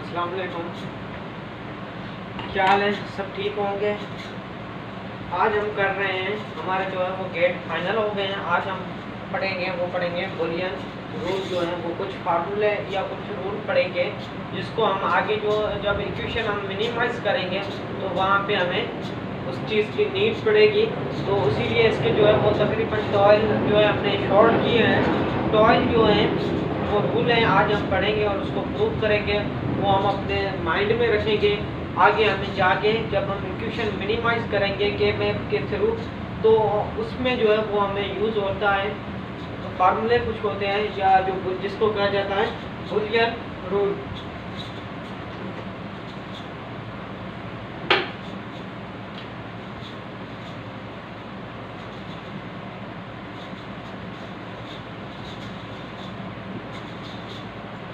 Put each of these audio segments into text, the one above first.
अस्सलाम वालेकुम। क्या हाल है? सब ठीक होंगे। आज हम कर रहे हैं, हमारे जो है वो गेट फाइनल हो गए हैं। आज हम पढ़ेंगे बुलियन रूल जो है वो कुछ फार्मूले या कुछ रूल पढ़ेंगे, जिसको हम आगे जो जब इक्वेशन हम मिनिमाइज करेंगे तो वहाँ पे हमें उस चीज़ की नीड पड़ेगी। तो इसीलिए इसके जो है वो तकरीबन टॉयल जो है हमने शॉर्ट किए हैं। टॉयल जो है वो रूल हैं, आज हम पढ़ेंगे और उसको प्रूव करेंगे। वो हम अपने माइंड में रखेंगे। आगे हमें जाके जब हम इक्वेशन मिनिमाइज करेंगे के मैप के थ्रू, तो उसमें जो है वो हमें यूज़ होता है। तो फार्मूले कुछ होते हैं या जो जिसको कहा जाता है बुलियन रूल।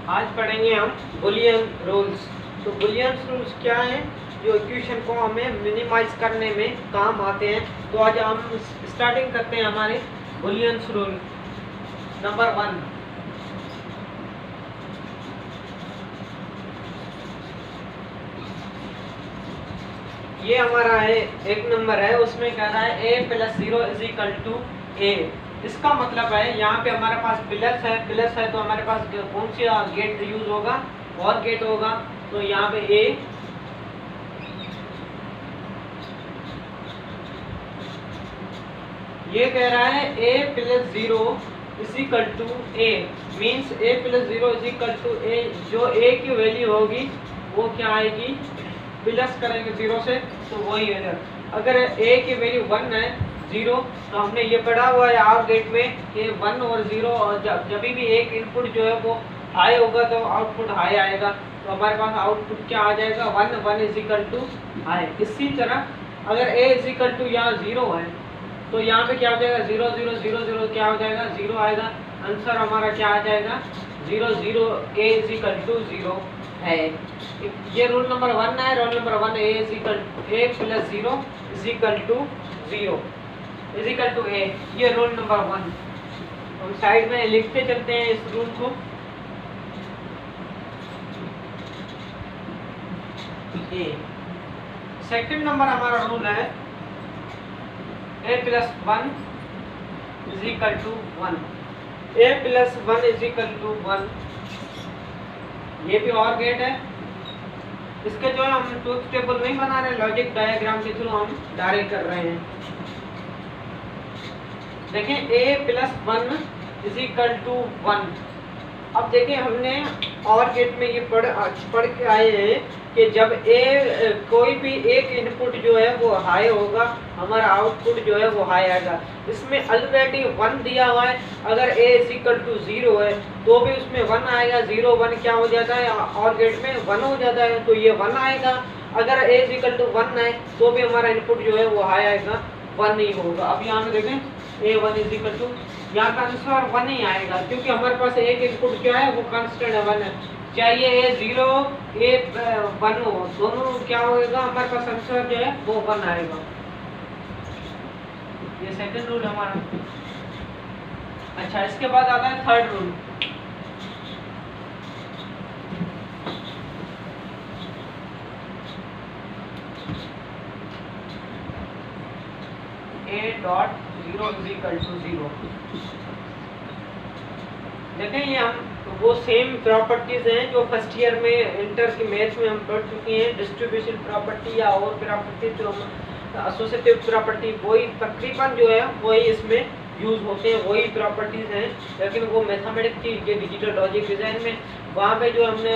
आज पढ़ेंगे हम बुलियन रूल्स। तो बुलियन रूल्स क्या हैं? जो इक्वेशन को हमें मिनिमाइज करने में काम आते हैं। तो आज हम स्टार्टिंग करते हैं हमारे बुलियन रूल नंबर 1। ये हमारा है एक नंबर है, उसमें कह रहा है a + 0 = a। इसका मतलब है यहाँ पे हमारे पास प्लस है तो हमारे पास कौन सा गेट यूज होगा? और गेट होगा। तो यहाँ पे a ये कह रहा है a + 0 = a, means a + 0 = a। जो a की वैल्यू होगी वो क्या आएगी? प्लस करेंगे 0 से तो वही है। अगर a की वैल्यू 1 है 0, तो हमने ये पढ़ा हुआ है आर गेट में कि 1 और 0 जब भी एक इनपुट जो है वो हाई होगा तो आउटपुट हाई आएगा। तो हमारे पास आउटपुट क्या आ जाएगा? 1 = हाई। इसी तरह अगर a = यहाँ 0 है तो यहाँ पे क्या हो जाएगा? 0 0 0 0 क्या हो जाएगा? 0 आएगा। आंसर हमारा क्या आ जाएगा? 0 0 a = 0 है। ये रूल नंबर 1 है। Rule number 1 a + 0 = a। ये रूल नंबर 1 हम साइड में लिखते चलते हैं इस रूल को। सेकंड नंबर हमारा रूल है a + 1 = 1। a + 1 = 1। ये भी और गेट है। इसके जो है हम ट्रूथ टेबल नहीं बना रहे, लॉजिक डायग्राम के थ्रू हम डायरेक्ट कर रहे हैं। देखें a + 1 = 1। अब देखिए हमने और गेट में ये पढ़ के आए हैं कि जब कोई भी एक इनपुट जो है वो हाई होगा, हमारा आउटपुट जो है वो हाई आएगा। इसमें ऑलरेडी 1 दिया हुआ है। अगर a = 0 है तो भी उसमें 1 आएगा। 0 1 क्या हो जाता है? और गेट में 1 हो जाता है, तो ये 1 आएगा। अगर a = 1 है तो भी हमारा इनपुट जो है वो हाई आएगा, 1 ही होगा। अब यहाँ पे देखें a1 यहाँ का आंसर 1 ही आएगा, क्योंकि हमारे पास एक इनपुट क्या है? वो कांस्टेंट है 1 है। चाहिए a 0 a 1 हो, दोनों क्या होगा? हमारे पास आंसर जो है वो 1 आएगा। ये सेकंड रूल हमारा। अच्छा, इसके बाद आता है थर्ड रूल। a.0 = 0। देखें ये हम वो सेम प्रॉपर्टीज हैं जो फर्स्ट ईयर में इंटर की मैथ्स में हम पढ़ चुके हैं। डिस्ट्रीब्यूशन प्रॉपर्टी या और प्रॉपर्टी जो हम एसोसिएटिव प्रॉपर्टी, वही तकरीबन जो है वही इसमें यूज होते हैं, वही प्रॉपर्टीज हैं। लेकिन वो मैथमेटिक्स की ये डिजिटल लॉजिक डिज़ाइन में वहाँ पे जो हमने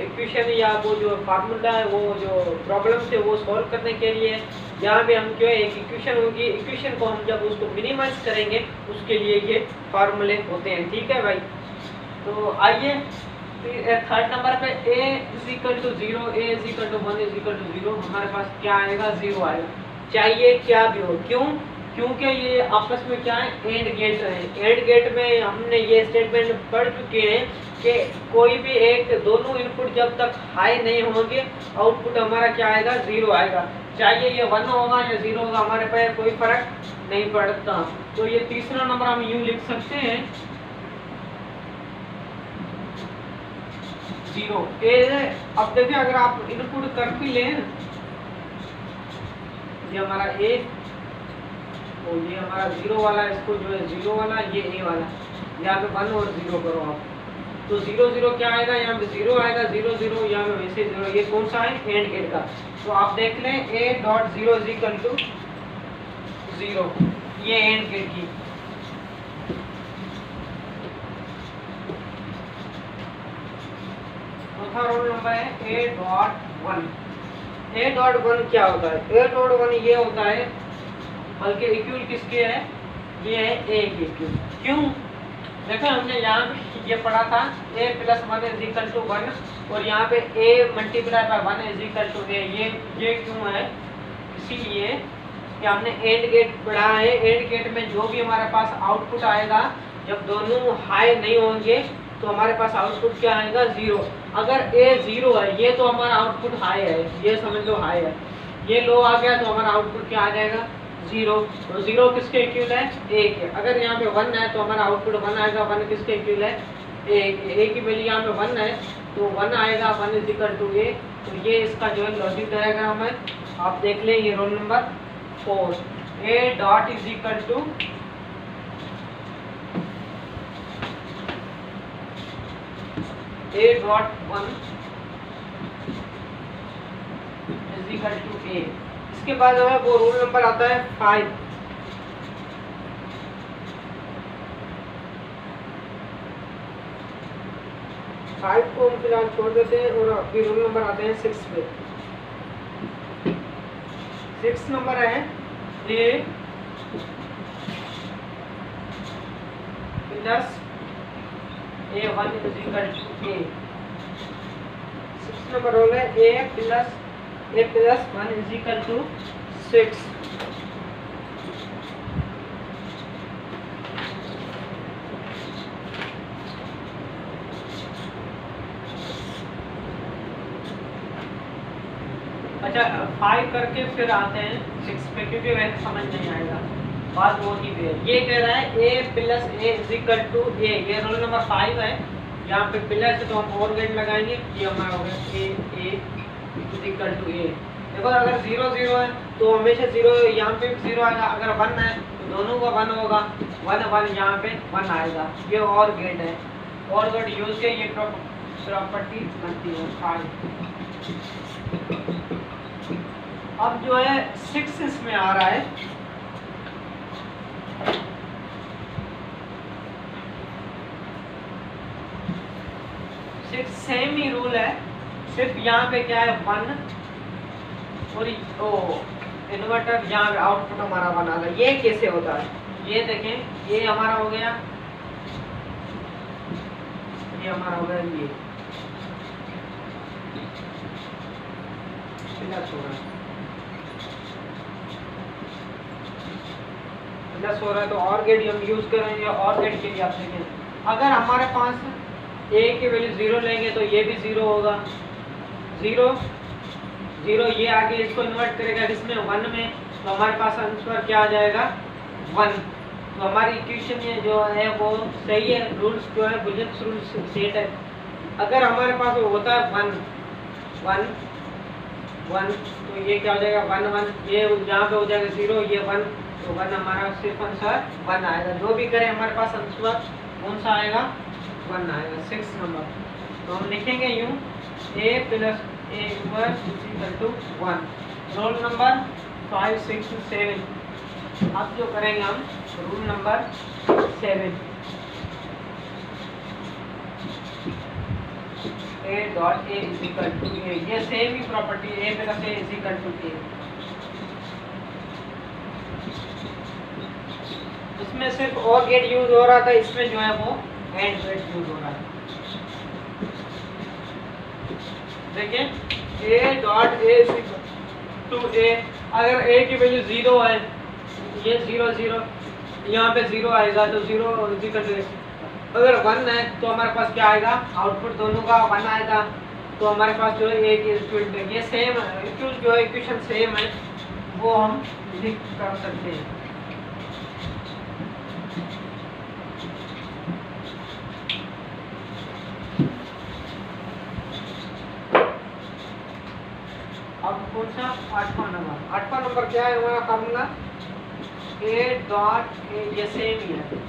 इक्वेशन या वो जो फार्मूला है, वो जो प्रॉब्लम थे वो सॉल्व करने के लिए, यहाँ पे हम जो है एक इक्वेशन होगी, इक्वेशन को हम जब उसको मिनिमाइज करेंगे उसके लिए ये फार्मूले होते हैं। ठीक है भाई। तो आइए थर्ड नंबर पे a = 0 a = 1 = 0 हमारे पास क्या आएगा? 0 आएगा, चाहिए क्या भी हो। क्यों? क्योंकि ये आपस में क्या है? एंड गेट है। एंड गेट में हमने ये स्टेटमेंट पढ़ चुके हैं कि कोई भी एक दोनों इनपुट जब तक हाई नहीं होंगे आउटपुट हमारा क्या आएगा? 0 आएगा। चाहिए ये 1 होगा या 0 होगा, हमारे पे कोई फर्क नहीं पड़ता। तो ये तीसरा नंबर हम यूं लिख सकते हैं जीरो। ए अब देखिए अगर आप इनपुट कर भी लें, ये हमारा ए और ये हमारा जीरो वाला, इसको जो है जीरो वाला, ये ए वाला, यहाँ पे 1 और 0 करो आप, तो 0 0 क्या आएगा, यहाँ पे 0 आएगा, 0 0 यहाँ पे वैसे 0। ये कौन सा है, एंड गेट का। तो आप देख लें a dot 0 is equal to 0, ये एंड गेट की। चौथा रोल नंबर है a डॉट 1। a डॉट 1 क्या होता है, a डॉट 1 ये होता है, बल्कि इक्वल किसके है, ये है a के इक्वल। क्यों, देखो हमने यहाँ पे ये पढ़ा था a plus 1 is equal to 1, और यहाँ पे a multiply by 1 is equal to a। ये क्यों है, इसीलिए कि हमने एंड गेट पढ़ा है। एंड गेट में जो भी हमारे पास आउटपुट आएगा, जब दोनों हाई नहीं होंगे तो हमारे पास आउटपुट क्या आएगा, 0। अगर a 0 है, ये तो हमारा आउटपुट हाई है, ये समझ लो हाई है, ये लो आ गया तो हमारा आउटपुट क्या आ जाएगा, 0। तो 0 किसके इक्वल है, a के। अगर यहाँ पे 1 है तो हमारा आउटपुट 1 आएगा, 1 किसके इक्वल है, a की वैल्यू यहाँ पे 1 है तो 1 आएगा, 1 इज इक्वल टू a। तो ये इसका जो है लॉजिक डायग्राम है, आप देख लें। ये roll number 4, a dot is equal to a dot 1 is equal to a। इसके बाद जो है वो रूल नंबर आता है 5। को हम फिलहाल छोड़ देते हैं और अभी रूल नंबर आते हैं 6 पे। 6 नंबर है a plus a1 is equal to a। 6 number roll है a plus 1 is equal to 6। अच्छा 5 करके फिर आते हैं 6 पे, क्योंकि वैसे समझ नहीं आएगा, बात वो ही है। ये कह रहा है a plus a is equal to a, ये रोल नंबर 5 है। यहाँ पे प्लस तो हम और गेट लगाएंगे, ये हमारा हो गया a is equal to a। देखो अगर 0 0 है तो हमेशा 0, यहाँ पे 0 आएगा। अगर 1 है तो दोनों का 1 होगा, 1 1 यहाँ पे 1 आएगा। ये और गेट है, और गेट यूज के ये प्रॉपर्टी बनती है 5। अब जो है 6 इसमें आ रहा है, 6 सेम ही रूल है, सिर्फ यहाँ पे क्या है 1 और इन्वर्टर यहाँ पे आउटपुट हमारा बना था। ये कैसे होता है, ये देखें, ये हमारा हो गया, ये हमारा हो गया, ये प्लस हो रहा है, प्लस हो रहा है तो और गेट हम यूज करेंगे। और गेट के लिए आप देखें, अगर हमारे पास a की वैल्यू 0 लेंगे तो ये भी 0 होगा, 0 0 ये आगे इसको इन्वर्ट करेगा किसमें, 1 में, तो हमारे पास आंसर क्या आ जाएगा, 1। तो हमारी इक्वेशन ये जो है वो सही है, रूल्स जो है बुलियन रूल्स सेट है। अगर हमारे पास वो होता है 1 1 1 तो ये क्या हो जाएगा, 1 1, ये यहाँ पे हो जाएगा 0, ये 1, तो 1 हमारा सिर्फ आंसर 1 आएगा। जो भी करें हमारे पास आंसर कौन सा आएगा, 1 आएगा। 6 नंबर तो हम लिखेंगे यूं, a plus a equal to 1। Roll number 5 6 7। अब जो करेंगे हम rule number 7, a dot a is equal to a। ये सेम ही property, a plus a is equal to a। इसमें सिर्फ और गेट यूज हो रहा था, इसमें जो है वो एंड गेट यूज हो रहा है। देखिए a dot a is equal to a, अगर a की वैल्यू 0 है, ये 0 0 यहाँ पे 0 आएगा तो 0 इज इक्वल टू। अगर 1 है तो हमारे पास क्या आएगा, आउटपुट दोनों का 1 आएगा, तो हमारे पास जो है a की इक्वल, ये सेम जो है इक्वेशन सेम है, वो हम लिख कर सकते हैं। कौन सा 8वां नंबर। 8वां नंबर क्या है हमारा फार्मूला, ए डॉट ए, ये सेम ही है।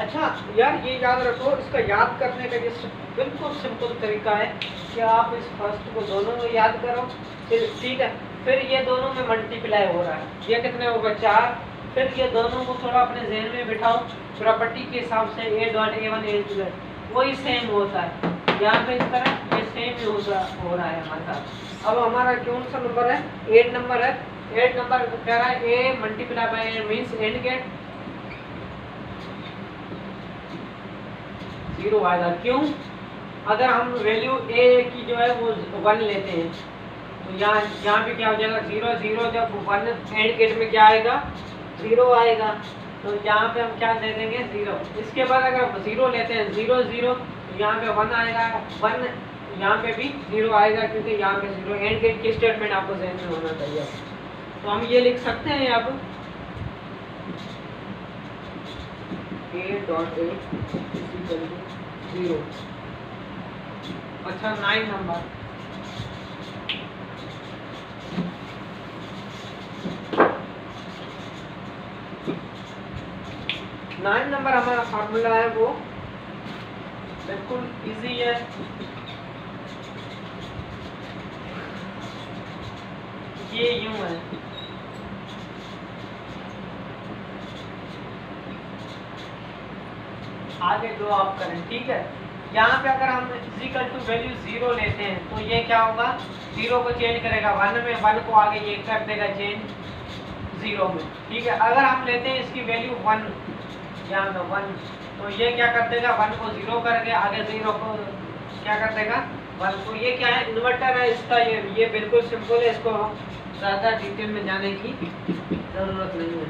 अच्छा यार ये याद रखो, इसका याद करने का ये बिल्कुल सिंपल तरीका है कि आप इस फर्स्ट को दोनों में याद करो, फिर ठीक है, फिर ये दोनों में मल्टीप्लाई हो रहा है, ये कितने होगा 4, फिर ये दोनों को थोड़ा अपने जहन में बिठाओ, प्रॉपर्टी के हिसाब से A dot A one A two वही सेम होता है, यहाँ पे इस तरह ये सेम ही हो रहा है हमारे साथ। अब हमारा कौन सा नंबर है, 8 नंबर है। 8 नंबर कह रहा है A multiply by A means and get 0 आएगा। क्यों, अगर हम वैल्यू ए की जो है वो 1 लेते हैं तो यहाँ पे क्या हो जाएगा 0 0, जब 1 एंड गेट में क्या आएगा 0 आएगा, तो यहाँ पे हम क्या दे देंगे 0। इसके बाद अगर 0 लेते हैं 0 0, तो यहाँ पे 1 आएगा, 1 यहाँ पे भी 0 आएगा, क्योंकि यहाँ पे 0 एंड गेट की स्टेटमेंट आपको ध्यान में होना चाहिए। तो हम ये लिख सकते हैं अब ए डॉट ए 0। अच्छा 9 नंबर, हमारा फार्मूला है वो बिल्कुल इजी है। ये यूं है, आगे जो आप करें, ठीक है। यहाँ पे अगर हम इक्वल टू वैल्यू 0 लेते हैं तो ये क्या होगा, 0 को चेंज करेगा 1 में, 1 को आगे ये कर देगा चेंज 0 में, ठीक है। अगर हम लेते हैं इसकी वैल्यू 1, यहाँ पे 1, तो ये क्या कर देगा 1 को 0 करके आगे 0 को क्या कर देगा 1 को। ये क्या है, इन्वर्टर है इसका, ये बिल्कुल सिंपल है, इसको ज़्यादा डिटेल में जाने की ज़रूरत नहीं है।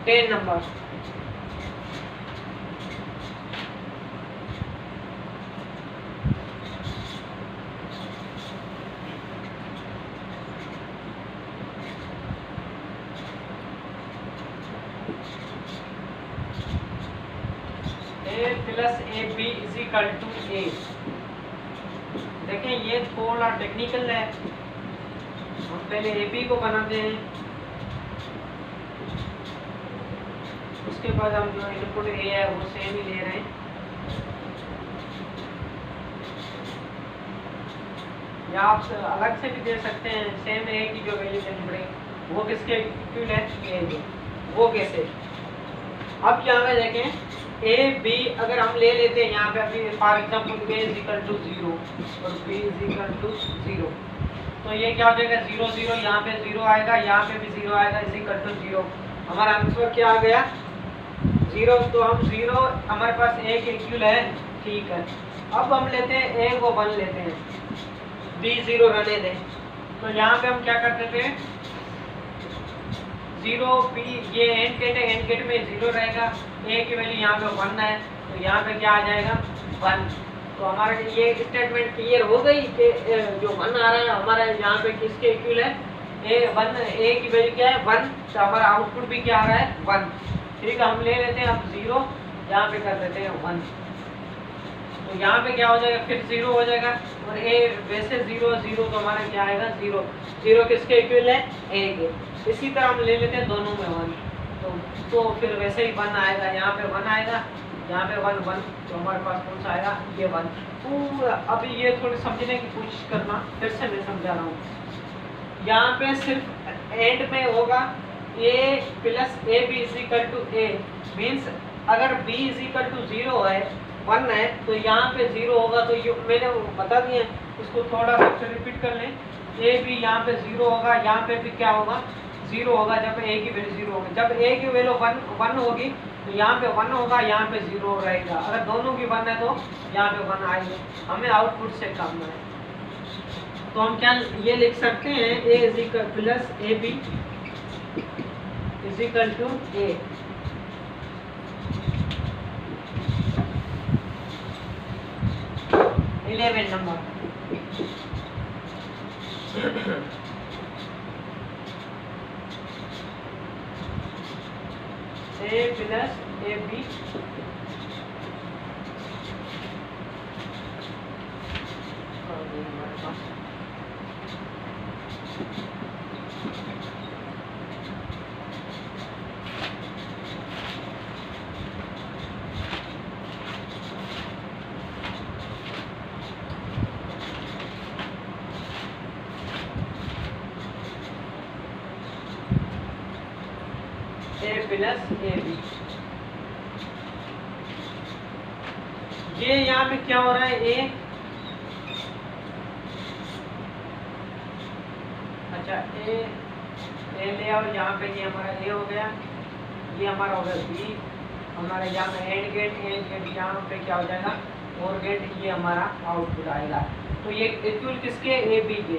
10 number, A plus A B is equal to A. देखें ये थोड़ा टेक्निकल है, हम पहले ए बी को बनाते हैं, उसके बाद हम जो इनपुट ए है वो सेम ही ले रहे हैं। या आप अलग से भी दे सकते हैं, सेम ए की जो वैल्यू देनी पड़ेगी वो किसके इक्विवेलेंट है, वो कैसे। अब यहाँ पे देखें ए बी अगर हम ले लेते हैं यहाँ पे अभी for example A is equal to 0 और बी इज इक्वल टू 0, तो ये क्या हो जाएगा 0 0, यहाँ पे 0 आएगा, यहाँ पे भी 0 आएगा, इज इक्वल टू 0। हमारा आंसर क्या आ गया 0। तो हम 0 हमारे पास ए के इक्वल है, ठीक है। अब हम लेते हैं ए को 1 लेते हैं, बी 0 रहने दें, तो यहाँ पे हम क्या करते थे 0 बी, ये एंड गेट है, एंड गेट में 0 रहेगा, ए की वैल्यू यहाँ पे 1 है, तो यहाँ पे क्या आ जाएगा 1। तो हमारा ये स्टेटमेंट क्लियर हो गई कि जो 1 आ रहा है हमारा यहाँ पे किसके इक्वल है, ए की वैल्यू क्या है 1, तो हमारा आउटपुट भी क्या आ रहा है 1, ठीक है। हम ले लेते हैं अब 0, यहाँ पे कर देते हैं 1, तो यहाँ पे क्या हो जाएगा फिर 0 हो जाएगा, और ए वैसे 0 0, तो हमारा क्या आएगा 0 0 किसके इक्वल है ए के। इसी तरह हम ले लेते हैं दोनों में 1, तो फिर वैसे ही 1 आएगा, यहाँ पे 1 आएगा, यहाँ पे 1 1, तो हमारे पास कौन सा आएगा ये 1। पूरा अभी ये थोड़ी समझने की कोशिश करना, फिर से मैं समझा रहा हूँ। यहाँ पे सिर्फ एंड में होगा A plus A B is equal to A, means अगर बी इज इक्वल टू 0 है 1 है, तो यहाँ पे 0 होगा, तो ये मैंने बता दिया, इसको थोड़ा सा रिपीट कर लें। ए बी यहाँ पे 0 होगा, यहाँ पे भी क्या होगा 0 होगा, जब ए की वैल्यू 0 होगी, जब ए की वैल्यू 1 होगी तो यहाँ पे 1 होगा, यहाँ पे 0 रहेगा। अगर दोनों की 1 है तो यहाँ पे 1 आएगा, हमें आउटपुट से काम है। तो हम क्या ये लिख सकते हैं A is equal plus A B is equal to A. Number A plus A B plus A B. ये यहाँ पे क्या हो रहा है, ए, अच्छा ए ले आओ, यहाँ पे ये हमारा ए हो गया, ये हमारा हो गया बी, हमारे यहाँ पे एंड गेट यहाँ पे क्या हो जाएगा, और गेट, ये हमारा आउटपुट आएगा। तो ये इक्वल किसके, ए बी के।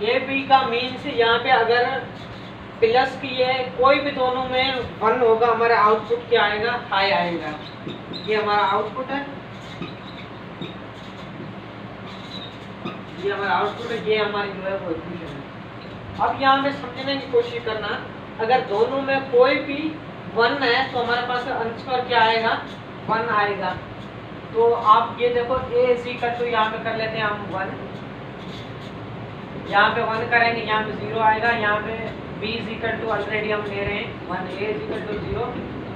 ए बी का मीन्स यहाँ पे अगर प्लस की है, कोई भी दोनों में 1 होगा, हमारा आउटपुट क्या आएगा, हाई आएगा। ये हमारा आउटपुट है, ये हमारा आउटपुट है, ये हमारी जो है वो इक्वेशन है। अब यहाँ पे समझने की कोशिश करना, अगर दोनों में कोई भी 1 है तो हमारे पास आंसर क्या आएगा, 1 आएगा। तो आप ये देखो a = यहाँ पे कर लेते हैं हम 1, यहाँ पे 1 करेंगे, यहाँ पे 0 आएगा, यहाँ पे b = ऑलरेडी हम ले रहे हैं 1, a = 0,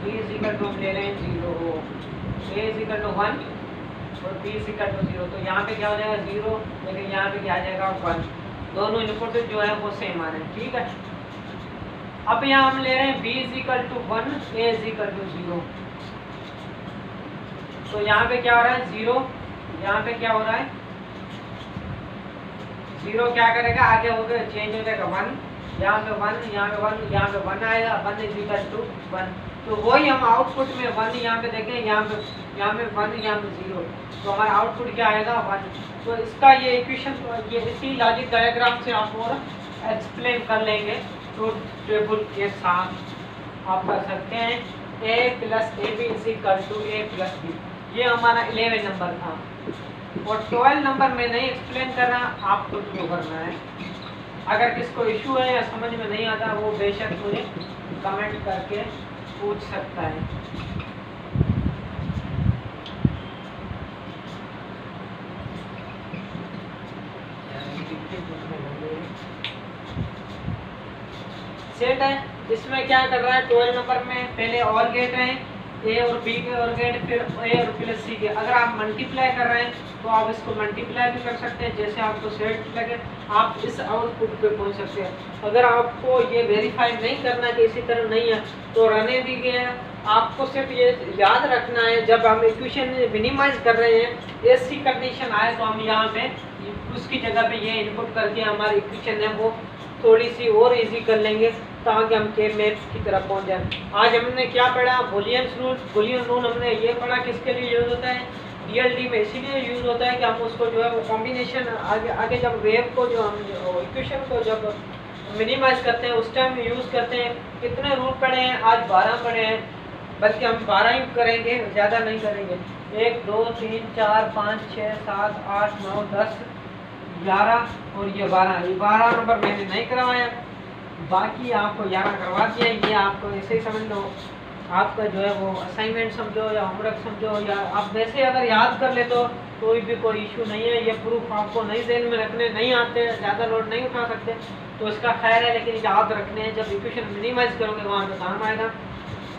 b = हम ले रहे हैं 0, a = 1 और b = 0। तो यहाँ पे क्या हो जाएगा 0, लेकिन यहाँ पे क्या आ जाएगा 1। दोनों इनपुट जो है वो सेम आ रहे हैं, ठीक है। अब यहाँ हम ले रहे हैं b = 1, a = 0। तो यहाँ पे क्या हो रहा है 0, यहाँ पे क्या हो रहा है 0, क्या करेगा आगे हो गया चेंज हो जाएगा 1, यहाँ पे 1, यहाँ पे 1, यहाँ पे 1 आएगा, 1 = 1। तो वही हम आउटपुट में 1 यहाँ पे देखें, यहाँ पे 1, यहाँ पे 0, तो हमारा आउटपुट क्या आएगा 1। तो इसका ये इक्वेशन, ये इसी लॉजिक डायग्राम से आप और एक्सप्लेन कर लेंगे, तो टेबल के साथ आप कर सकते हैं a + ab = a + b। ये हमारा 11 नंबर था, और 12 नंबर में नहीं एक्सप्लेन कर रहा, आपको जो करना है। अगर किसको इशू है या समझ में नहीं आता, वो बेशक मुझे कमेंट करके पूछ सकता है। सेट है, इसमें क्या कर रहा है 12 नंबर में, पहले और गेट है ए और बी के और गेट, फिर ए और प्लस सी के। अगर आप मल्टीप्लाई कर रहे हैं तो आप इसको मल्टीप्लाई भी कर सकते हैं, जैसे आपको सेट लगे आप इस आउटपुट पे पहुंच सकते हैं। अगर आपको ये वेरीफाई नहीं करना कि इसी तरह नहीं है तो रहने दीजिए। आपको सिर्फ ये याद रखना है, जब हम इक्वेशन मिनिमाइज कर रहे हैं, ऐसी कंडीशन आए तो हम यहाँ पे उसकी जगह पे ये इनपुट करके हमारी इक्वेशन है वो थोड़ी सी और इजी कर लेंगे, ताकि हम के मैथ्स की तरफ पहुंच जाए। आज हमने क्या पढ़ा, बुलियन रूल। बुलियन रूल हमने ये पढ़ा किसके लिए यूज़ होता है, डीएलडी में इसीलिए यूज़ होता है कि हम उसको जो है वो कॉम्बिनेशन आगे जब वेव को जो हम इक्वेशन को जब मिनिमाइज करते हैं उस टाइम यूज़ करते हैं। कितने रूल पढ़े हैं, आज 12 पढ़े हैं, बल्कि हम 12 ही करेंगे, ज़्यादा नहीं करेंगे। 1 2 3 4 5 6 7 8 9 10 11 और ये 12 नंबर मैंने नहीं करवाया, बाकी आपको 11 करवा दिया। ये आपको ऐसे ही समझ लो, आपका जो है वो असाइनमेंट समझो या होमवर्क समझो, या आप वैसे अगर याद कर ले तो कोई भी कोई इशू नहीं है। ये प्रूफ आपको नहीं जहन में रखने नहीं आते, ज़्यादा लोड नहीं उठा सकते तो इसका खैर है, लेकिन याद रखने हैं जब इक्वेशन मिनिमाइज करोगे वहाँ पे काम आएगा।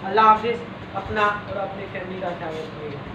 अल्लाह हाफिज़, अपना और अपनी फैमिली का ख्याल रखिएगा।